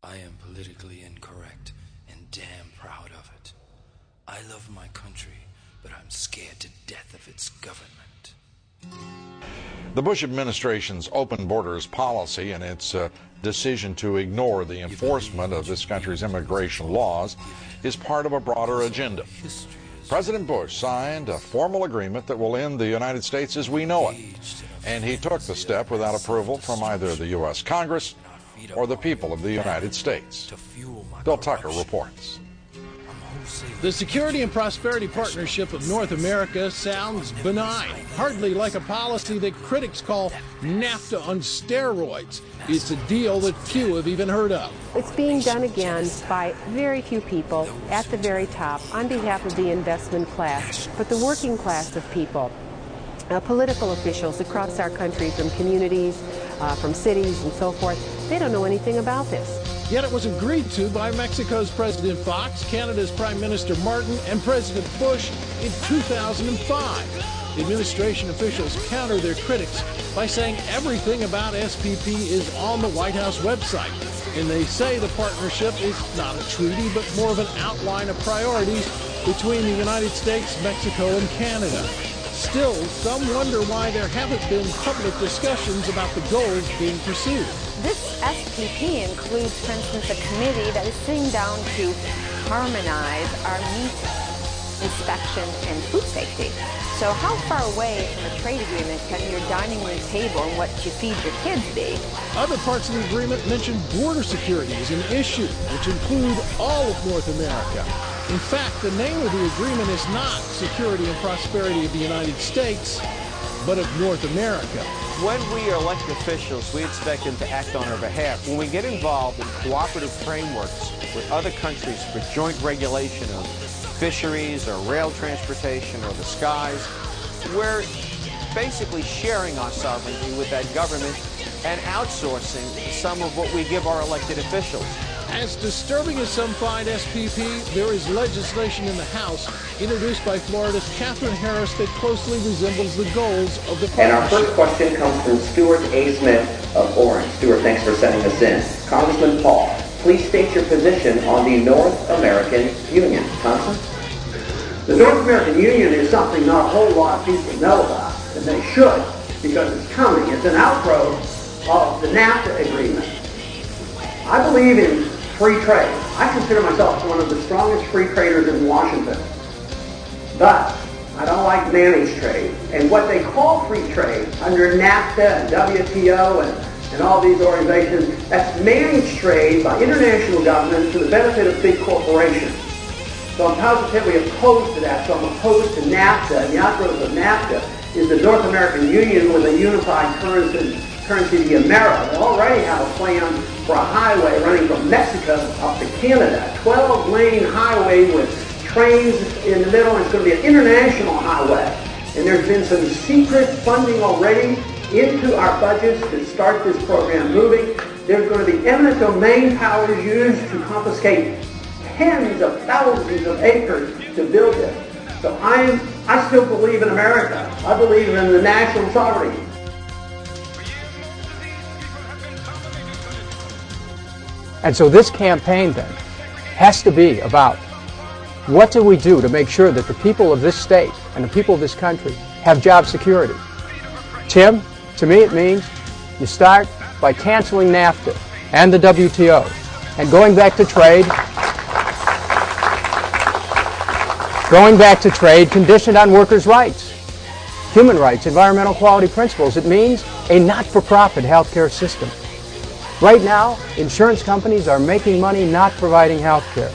I am politically incorrect and damn proud of it. I love my country, but I'm scared to death of its government. The Bush administration's open borders policy and its decision to ignore the enforcement of this country's immigration laws is part of a broader agenda. President Bush signed a formal agreement that will end the United States as we know it, and he took the step without approval from either the U.S. Congress or the people of the United States. Bill Tucker reports. The Security and Prosperity Partnership of North America sounds benign, hardly like a policy that critics call NAFTA on steroids. It's a deal that few have even heard of. It's being done again by very few people at the very top on behalf of the investment class, but the working class of people. Political officials across our country, from communities, from cities and so forth, they don't know anything about this. Yet it was agreed to by Mexico's President Fox, Canada's Prime Minister Martin, and President Bush in 2005. Administration officials counter their critics by saying everything about SPP is on the White House website. And they say the partnership is not a treaty, but more of an outline of priorities between the United States, Mexico, and Canada. Still, some wonder why there haven't been public discussions about the goals being pursued. This SPP includes, for instance, a committee that is sitting down to harmonize our meat inspection and food safety. So how far away from a trade agreement can your dining room table and what you feed your kids be? Other parts of the agreement mention border security as an issue, which include all of North America. In fact, the name of the agreement is not Security and Prosperity of the United States, but of North America. When we are elected officials, we expect them to act on our behalf. When we get involved in cooperative frameworks with other countries for joint regulation of fisheries or rail transportation or the skies, we're basically sharing our sovereignty with that government and outsourcing some of what we give our elected officials. As disturbing as some find SPP, there is legislation in the House introduced by Florida's Catherine Harris that closely resembles the goals of the partnership. And our first question comes from Stuart A. Smith of Orange. Stuart, thanks for sending us in. Congressman Paul, please state your position on the North American Union. Congressman? The North American Union is something not a whole lot of people know about, and they should, because it's coming. It's an outgrowth of the NAFTA agreement. I believe in free trade. I consider myself one of the strongest free traders in Washington. But I don't like managed trade. And what they call free trade under NAFTA and WTO and all these organizations, that's managed trade by international governments to the benefit of big corporations. So I'm positively opposed to that. So I'm opposed to NAFTA. And the outgrowth of NAFTA is the North American Union with a unified currency, the Amera. They already have a plan for a highway running from Mexico up to Canada. 12-lane highway with trains in the middle, and it's going to be an international highway. And there's been some secret funding already into our budgets to start this program moving. There's going to be eminent domain powers used to confiscate tens of thousands of acres to build this. So I still believe in America. I believe in the national sovereignty. And so this campaign then has to be about what do we do to make sure that the people of this state and the people of this country have job security. Tim, to me it means you start by canceling NAFTA and the WTO and going back to trade conditioned on workers' rights, human rights, environmental quality principles. It means a not-for-profit healthcare system. Right now, insurance companies are making money not providing health care.